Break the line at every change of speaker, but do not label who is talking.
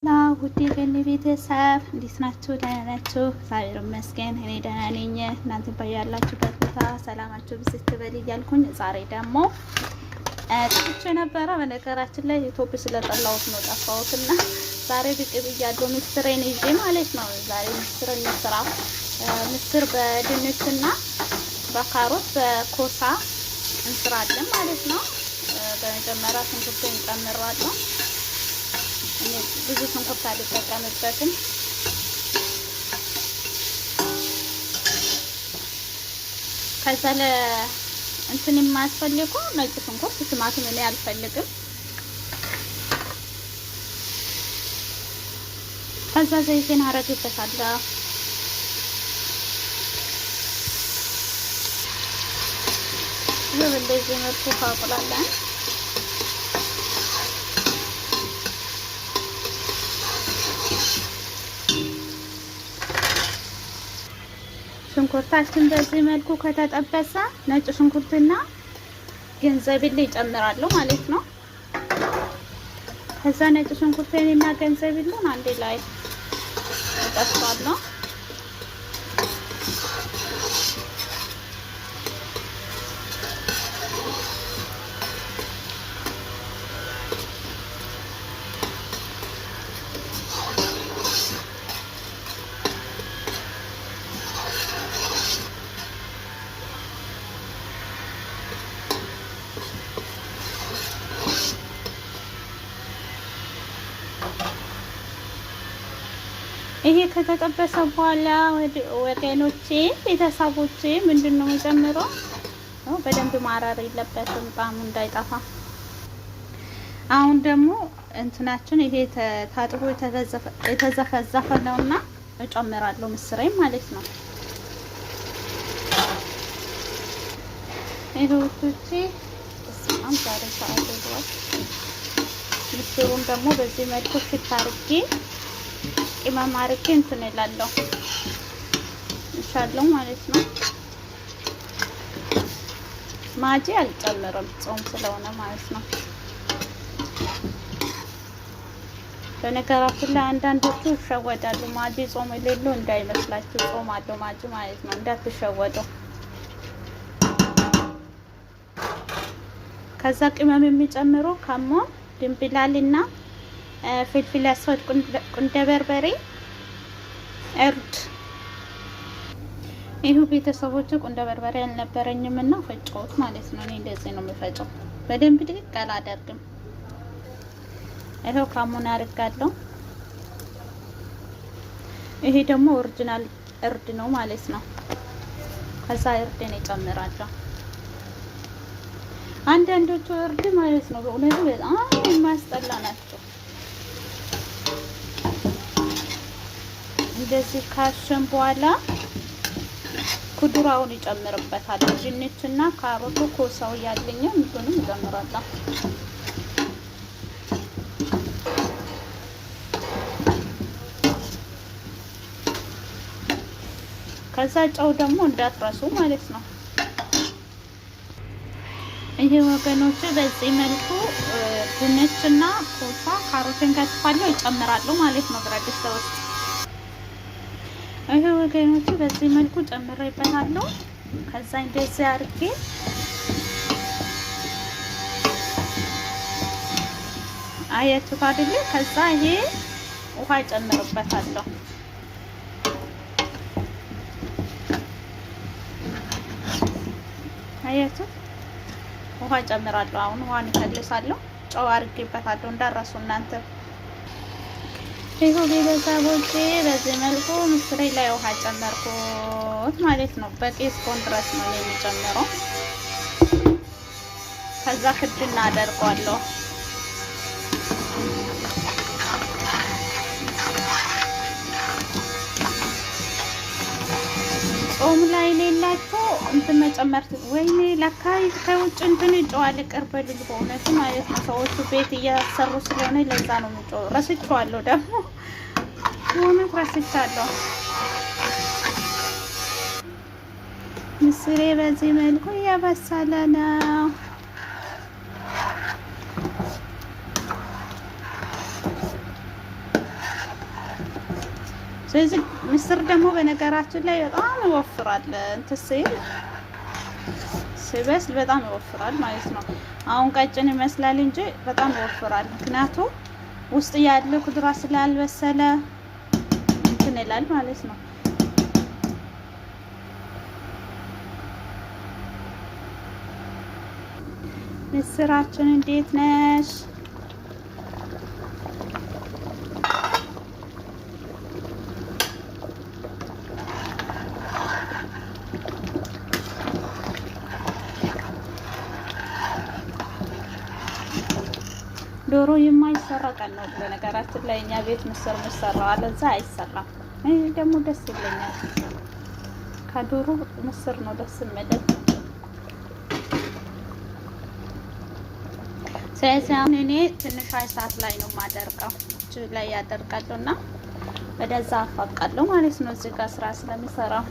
ውዴ ገኒ ቤተሰብ እንዴት ናችሁ? ደህና ናችሁ? እግዚአብሔር ይመስገን እኔ ደህና ነኝ። እናንተ ባያላችሁበት ቦታ ሰላማችሁ ብዝት ትበል እያልኩኝ ዛሬ ደግሞ ጥፍቼ ነበረ። በነገራችን ላይ ኢትዮጵያ ስለጠላሁት ነው ጠፋሁትና ዛሬ ብቅ ብያለሁ። ምስሬን ይዤ ማለት ነው። ዛሬ ምስርን እንስራ። ምስር በድንችና በካሮት በኮሳ እንስራለን ማለት ነው። በመጀመሪያ ሽንኩርቴን ጨምራለሁ። ብዙ ሽንኩርት አልጠቀምበትም። ከዛ እንትን የማያስፈልገው ነጭ ሽንኩርት፣ ቲማቲም እኔ አልፈልግም። ከዛ ዘይቴን አረግበታለሁ። እንደዚህ መልኩ ካቁላለን ሽንኩርታችን በዚህ መልኩ ከተጠበሰ ነጭ ሽንኩርትና ገንዘቢል ይጨምራለሁ ማለት ነው። ከዛ ነጭ ሽንኩርቴንና ገንዘቢሉን አንድ ላይ እጠብሳለሁ። ይሄ ከተጠበሰ በኋላ ወገኖቼ ቤተሰቦቼ ምንድነው የምጨምረው? በደንብ ማራር የለበትም ጣዕሙ እንዳይጠፋ። አሁን ደግሞ እንትናችን ይሄ ታጥቦ የተዘፈዘፈ ነውና እጨምራለሁ ምስሬን ማለት ነው። ይሄውቶቼ በጣም ዛሬ ሰዓት ይዟል። ምስሩን ደግሞ በዚህ መልኩ ሽታ አድርጌ ቅመም አድርጌ እንትን እላለሁ እንሻለው ማለት ነው። ማጂ አልጨምርም ጾም ስለሆነ ማለት ነው። በነገራችን ላይ አንዳንዶቹ ይሸወዳሉ። ማጂ ጾም የሌለው እንዳይመስላችሁ፣ ጾም አለው ማጂ ማለት ነው። እንዳትሸወዱ። ከዛ ቅመም የሚጨምሩ ከሞን ድንብላልና ፍልፍል አስወድ፣ ቁንደ በርበሬ፣ እርድ። ይሄ ቤተሰቦች ቁንደ በርበሬ አልነበረኝም እና ፈጨሁት ማለት ነው። እኔ እንደዚህ ነው የምፈጨው። በደንብ ድቅቅ አላደርግም። ይሄው ካሙን አድርጋለሁ። ይሄ ደግሞ ኦሪጂናል እርድ ነው ማለት ነው። ከዛ እርድን እጨምራለሁ። አንዳንዶቹ እርድ ማለት ነው በእውነቱ በጣም የማያስጠላ ናቸው። እንደዚህ ካሸን በኋላ ኩዱራውን ይጨምርበታል። ድንችና ካሮቱ ኮሳው ያለኝ ምንም ይጨምራለሁ። ከዛ ጨው ደግሞ እንዳትረሱ ማለት ነው። ይሄ ወገኖች በዚህ መልኩ ድንችና ኮሳ ካሮትን ከትፋለሁ ይጨምራለሁ ማለት ነው ብረት ድስት ውስጥ። ይሄ ወገኖች በዚህ መልኩ ጨምሬበታለሁ። ከዛ እንደዚህ አድርጌ አያችሁ አይደል? ከዛ ይሄ ውሃ ጨምርበታለሁ። አያችሁ ውሃ ጨምራለሁ። አሁን ውሃን እከልሳለሁ። ጨው አድርጌበታለሁ እንዳረሱ እናንተ። ይሄው ቤተሰቦቼ በዚህ መልኩ ምስሬ ላይ ውሃ ጨመርኩት ማለት ነው። በቂ እስኮን ድረስ ነው የሚጨምረው። ከዛ ክድና አደርገዋለሁ። ጾም ላይ ሌላችሁ እንትን መጨመር ወይኔ ለካይ ከውጭ እንትን ይጨዋል ቅርበልኝ በእውነት ማለት ነው። ሰዎቹ ቤት እያሰሩ ስለሆነ ለዛ ነው የሚጨው። ረስቼዋለሁ ደግሞ በእውነት ረስቻለሁ። ምስሬ በዚህ መልኩ እየበሰለ ነው። ስለዚህ ምስር ደግሞ በነገራችን ላይ በጣም ይወፍራል። እንትን ሲበስል በጣም ይወፍራል ማለት ነው። አሁን ቀጭን ይመስላል እንጂ በጣም ይወፍራል። ምክንያቱም ውስጥ ያለው ኩድራ ስላልበሰለ እንትን ይላል ማለት ነው። ምስራችን እንዴት ነሽ? ዶሮ የማይሰራ ቀን ነው በነገራችን ላይ እኛ ቤት ምስር የሚሰራው አለዛ አይሰራም። እኔ ደግሞ ደስ ይለኛል። ከዶሮ ምስር ነው ደስ የሚለኝ። ስለዚህ አሁን እኔ ትንሽ እሳት ላይ ነው የማደርገው። እዚህ ላይ ያደርጋለሁና ወደዛ አፋቃለሁ ማለት ነው። እዚህ ጋር ስራ ስለሚሰራው